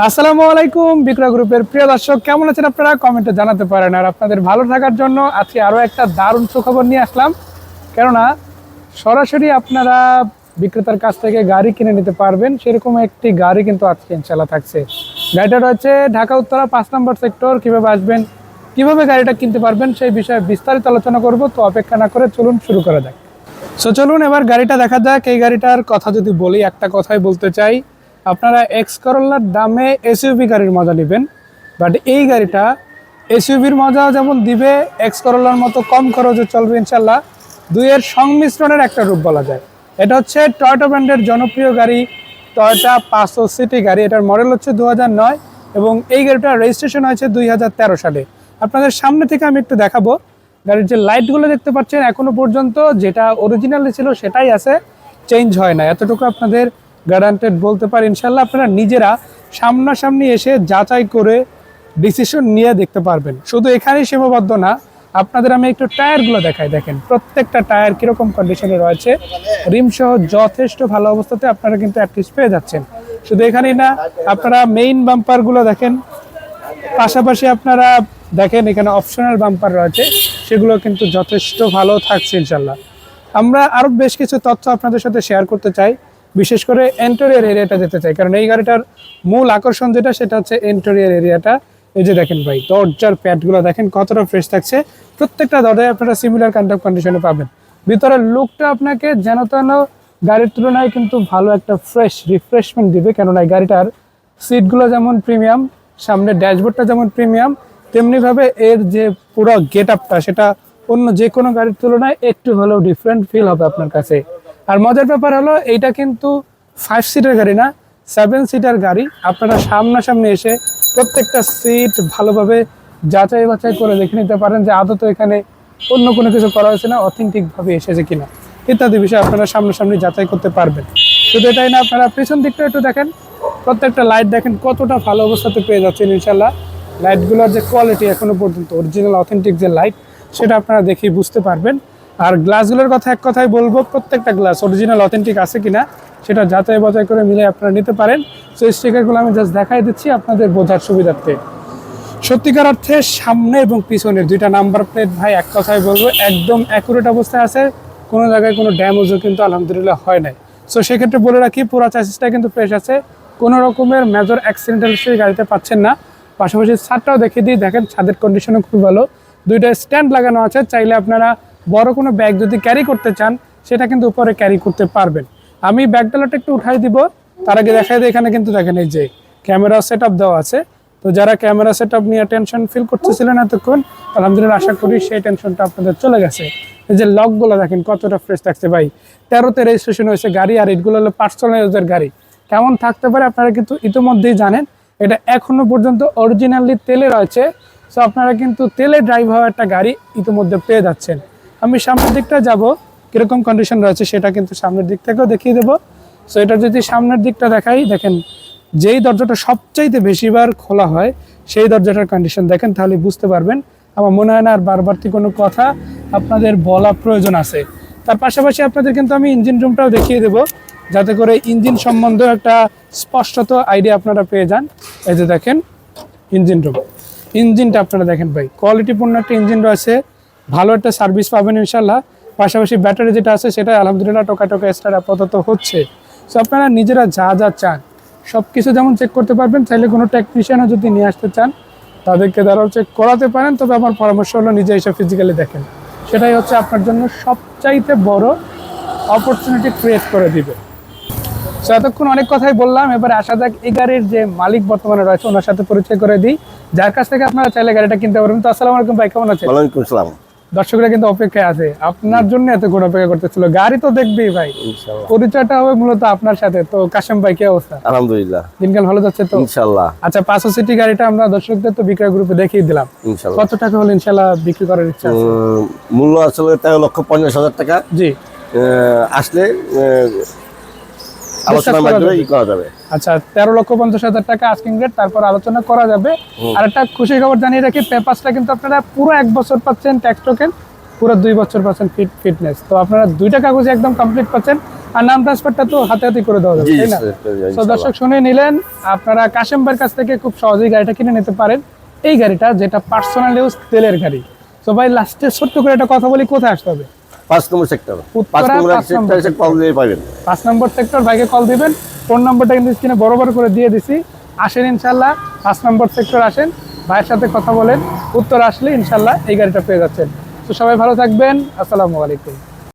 আসসালামু আলাইকুম বিক্রয় গ্রুপের প্রিয় দর্শক, কেমন আছেন আপনারা? কমেন্টে জানাতে পারেন। আর আপনাদের ভালো থাকার জন্য আজকে আরও একটা দারুণ সুখবর নিয়ে আসলাম। কেননা সরাসরি আপনারা বিক্রেতার কাছ থেকে গাড়ি কিনে নিতে পারবেন, সেরকম একটি গাড়ি কিন্তু আজকে ইনশাল্লাহ থাকছে। গাড়িটা রয়েছে ঢাকা উত্তরা 5 নম্বর সেক্টর। কীভাবে আসবেন, কীভাবে গাড়িটা কিনতে পারবেন, সেই বিষয়ে বিস্তারিত আলোচনা করব। তো অপেক্ষা না করে চলুন শুরু করা যাক। চলুন এবার গাড়িটা দেখা যাক। এই গাড়িটার কথা যদি বলি, একটা কথাই বলতে চাই, আপনারা এক্স করোলার দামে এসইউভি গাড়ির মজা নেবেন, বাট এই গাড়িটা এসইউভির মজা যেমন দিবে, এক্স করোলার মতো কম খরচে চলবে ইনশাল্লাহ। দুইয়ের সংমিশ্রণের একটা রূপ বলা যায়। এটা হচ্ছে টয়োটা ব্র্যান্ডের জনপ্রিয় গাড়ি, টয়োটা 500 সিটি গাড়ি। এটার মডেল হচ্ছে 2009 এবং এই গাড়িটার রেজিস্ট্রেশন হয়েছে 2013 সালে। আপনাদের সামনে থেকে আমি একটু দেখাবো। গাড়ির যে লাইটগুলো দেখতে পাচ্ছেন, এখনো পর্যন্ত যেটা অরিজিনালি ছিল সেটাই আছে, চেঞ্জ হয় না। এতটুকু আপনাদের গ্যারান্টেড বলতে পারি ইনশাল্লাহ। আপনারা নিজেরা সামনাসামনি এসে যাচাই করে ডিসিশন নিয়ে দেখতে পারবেন। শুধু এখানেই সীমাবদ্ধ না, আপনাদের আমি একটু টায়ারগুলো দেখাই। দেখেন প্রত্যেকটা টায়ার কীরকম কন্ডিশনে রয়েছে, রিমসহ যথেষ্ট ভালো অবস্থাতে আপনারা কিন্তু অ্যাটলিস্ট পেয়ে যাচ্ছেন। শুধু এখানেই না, আপনারা মেইন বাম্পারগুলো দেখেন, পাশাপাশি আপনারা দেখেন এখানে অপশনাল বাম্পার রয়েছে, সেগুলো কিন্তু যথেষ্ট ভালো থাকছে ইনশাল্লাহ। আমরা আরও বেশ কিছু তথ্য আপনাদের সাথে শেয়ার করতে চাই, বিশেষ করে ইন্টেরিয়র এরিয়াটা যেতে চাই, কারণ এই গাড়িটার মূল আকর্ষণ যেটা, সেটা হচ্ছে ইন্টেরিয়র এরিয়াটা। এই যে দেখেন ভাই, দরজার প্যাডগুলো দেখেন কতটা ফ্রেশ থাকছে। প্রত্যেকটা দরজায় আপনারা সিমিলার কন্ডিশনে পাবেন। ভিতরের লুকটা আপনাকে যেন তেন গাড়ির তুলনায় কিন্তু ভালো একটা ফ্রেশ রিফ্রেশমেন্ট দিবে। কেননা এই গাড়িটার সিটগুলো যেমন প্রিমিয়াম, সামনে ড্যাশবোর্ডটা যেমন প্রিমিয়াম, তেমনিভাবে এর যে পুরো গেট আপটা, সেটা অন্য যে কোনো গাড়ির তুলনায় একটু হলেও ডিফারেন্ট ফিল হবে আপনার কাছে। আর মজার ব্যাপার হলো, এইটা কিন্তু 5 সিটের গাড়ি না, 7 সিটার গাড়ি। আপনারা সামনাসামনি এসে প্রত্যেকটা সিট ভালোভাবে যাচাই বাছাই করে দেখে নিতে পারেন যে আদৌ এখানে অন্য কোনো কিছু করা হয়েছে না, অথেন্টিকভাবে এসেছে কিনা, ইত্যাদি বিষয় আপনারা সামনাসামনি যাচাই করতে পারবেন। শুধু এটাই না, আপনারা পিছন দিকটা একটু দেখেন, প্রত্যেকটা লাইট দেখেন কতটা ভালো অবস্থাতে পেয়ে যাচ্ছেন ইনশাল্লাহ। লাইটগুলোর যে কোয়ালিটি, এখনো পর্যন্ত অরিজিনাল অথেন্টিক যে লাইট, সেটা আপনারা দেখেই বুঝতে পারবেন। আর গ্লাসগুলোর কথা এক কথাই বলবো, প্রত্যেকটা গ্লাস অরিজিনাল অথেন্টিক আছে কিনা সেটা যাচাই বাছাই করে মিলে আপনারা নিতে পারেন। সো স্টিকারগুলো আমি জাস্ট দেখাই দিচ্ছি আপনাদের বোঝার সুবিধার্থে। সত্যিকার অর্থে সামনে এবং পিছনের দুইটা নাম্বার প্লেট ভাই, এক কথাই বলবো একদম অ্যাকুরেট অবস্থায় আছে, কোনো জায়গায় কোনো ড্যামেজও কিন্তু আলহামদুলিল্লাহ হয় নাই। সো সেক্ষেত্রে বলে রাখি, পুরো চ্যাসিসটা কিন্তু ফ্রেশ আছে, কোনো রকমের মেজর অ্যাক্সিডেন্টাল হিস্ট্রি গাড়িতে পাচ্ছেন না। পাশাপাশি ছাদটাও দেখিয়ে দিই, দেখেন ছাদের কন্ডিশনও খুব ভালো। দুইটা স্ট্যান্ড লাগানো আছে, চাইলে আপনারা বড় কোনো ব্যাগ যদি ক্যারি করতে চান, সেটা কিন্তু উপরে ক্যারি করতে পারবেন। আমি ব্যাগ ডালাটা একটু উঠাই দিব, তার আগে দেখাই দিই, এখানে কিন্তু দেখেন এই যে ক্যামেরা সেট আপ দেওয়া আছে। তো যারা ক্যামেরা সেট আপ নিয়ে টেনশন ফিল করতেছিলেন এতক্ষণ, আলহামদুলিল্লাহ আশা করি সেই টেনশনটা আপনাদের চলে গেছে। এই যে লকগুলো দেখেন কতটা ফ্রেশ থাকছে ভাই, 13তে রেজিস্ট্রেশন হয়েছে গাড়ি, আর এইগুলো হলো পার্সোনাল ইউজের গাড়ি। কেমন থাকতে পারে আপনারা কিন্তু ইতিমধ্যেই জানেন। এটা এখনো পর্যন্ত অরিজিনালি তেলে রয়েছে। সো আপনারা কিন্তু তেলে ড্রাইভ হওয়া একটা গাড়ি ইতিমধ্যে পেয়ে যাচ্ছেন। আমি সামনের দিকটা যাব, কীরকম কন্ডিশন রয়েছে সেটা কিন্তু সামনের দিক থেকেও দেখিয়ে দেবো। সো এটা যদি সামনের দিকটা দেখাই, দেখেন যেই দরজাটা সবচাইতে বেশিবার খোলা হয়, সেই দরজাটার কন্ডিশন দেখেন, তাহলে বুঝতে পারবেন। আমার মনে হয় না আর বারবারতি কোনো কথা আপনাদের বলা প্রয়োজন আছে। তার পাশাপাশি আপনাদের কিন্তু আমি ইঞ্জিন রুমটাও দেখিয়ে দেবো, যাতে করে ইঞ্জিন সম্বন্ধে একটা স্পষ্টত আইডিয়া আপনারা পেয়ে যান। এই যে দেখেন ইঞ্জিন রুম, ইঞ্জিনটা আপনারা দেখেন ভাই, কোয়ালিটিপূর্ণ একটা ইঞ্জিন রয়েছে, ভালো একটা সার্ভিস পাবেন ইনশাল্লাহ। পাশাপাশি ব্যাটারি যেটা আছে সেটা আলহামদুলিল্লাহ টোকা স্টার্ট আপাতত হচ্ছে। সো আপনারা নিজেরা যা যা চান সব কিছু যেমন চেক করতে পারবেন, চাইলে কোনো টেকনিশিয়ানও যদি নিয়ে আসতে চান তাদেরকে দ্বারাও চেক করাতে পারেন। তবে আমার পরামর্শ হলো নিজে এসে ফিজিক্যালি দেখেন, সেটাই হচ্ছে আপনার জন্য সবচাইতে বড় অপরচুনিটি ক্রিয়েট করে দিবে। সো এতক্ষণ অনেক কথাই বললাম, এবার আসা যাক এই গাড়ির যে মালিক বর্তমানে রয়েছে, ওনার সাথে পরিচয় করে দিই, যার কাছ থেকে আপনারা চাইলে গাড়িটা কিনতে পারবেন। তো আসসালামু আলাইকুম ভাই, কেমন আছেন? ওয়ালাইকুম আসসালাম। দর্শকরা কিন্তু অপেক্ষায় আছে, আপনার জন্য এতক্ষণ অপেক্ষা করতেছিল। গাড়ি তো দেখবেই ভাই, ইনশাআল্লাহ পরিচয়টা হবে মূলত আপনার সাথে। তো কাশেম ভাই, কি অবস্থা? আলহামদুলিল্লাহ, দিনকাল ভালো যাচ্ছে তো ইনশাআল্লাহ। আচ্ছা, 500 সিটি গাড়িটা আমরা দর্শকদের তো বিক্রয় গ্রুপে দেখিয়ে দিলাম, ইনশাআল্লাহ। কত টাকা হলে ইনশাআল্লাহ বিক্রি করার ইচ্ছা আছে? মূল্য আসলে 13,50,000 টাকা। জি, আসলে আলোচনার মাধ্যমে করা যাবে। আচ্ছা, 13,50,000 টাকা আস্কিং রেট, তারপর আলোচনা করা যাবে। আর একটা খুশি খবর জানিয়ে রাখি, পেপারসটা কিন্তু আপনারা পুরো 1 বছর পাচ্ছেন ট্যাক্স টোকেন, পুরো 2 বছর পাচ্ছেন ফিটনেস। তো আপনারা 2টা কাগজ একদম কমপ্লিট পাচ্ছেন, আর নাম ট্রান্সফারটা তো হাতে হাতে করে দেওয়া যাবে, জি তাই না? স্যার, তো ইনশাআল্লাহ। দর্শক শুনে নিলেন, আপনারা কাশেম ভাইয়ের কাছ থেকে খুব সহজেই গাড়িটা কিনে নিতে পারেন। এই গাড়িটা যেটা পার্সোনাল ইউজ তেলের গাড়ি। তো ভাই লাস্টে ছোট্ট করে একটা কথা বলি, কোথায় আসতে হবে? 5 নম্বর সেক্টর, উত্তরা 5 নম্বর 5 সেক্টর নম্বর এসে কল দিয়ে পাবেন। 5 নম্বর সেক্টর, ভাইকে কল দিবেন। ফোন নম্বরটা কিন্তু স্ক্রিনে বড় বড় করে দিয়ে দিছি। আসেন ইনশাল্লাহ, 5 নম্বর সেক্টর আসেন, ভাইয়ের সাথে কথা বলেন, উত্তর আসলে ইনশাল্লাহ এই গাড়িটা পেয়ে যাচ্ছেন। তো সবাই ভালো থাকবেন, আসসালামু আলাইকুম।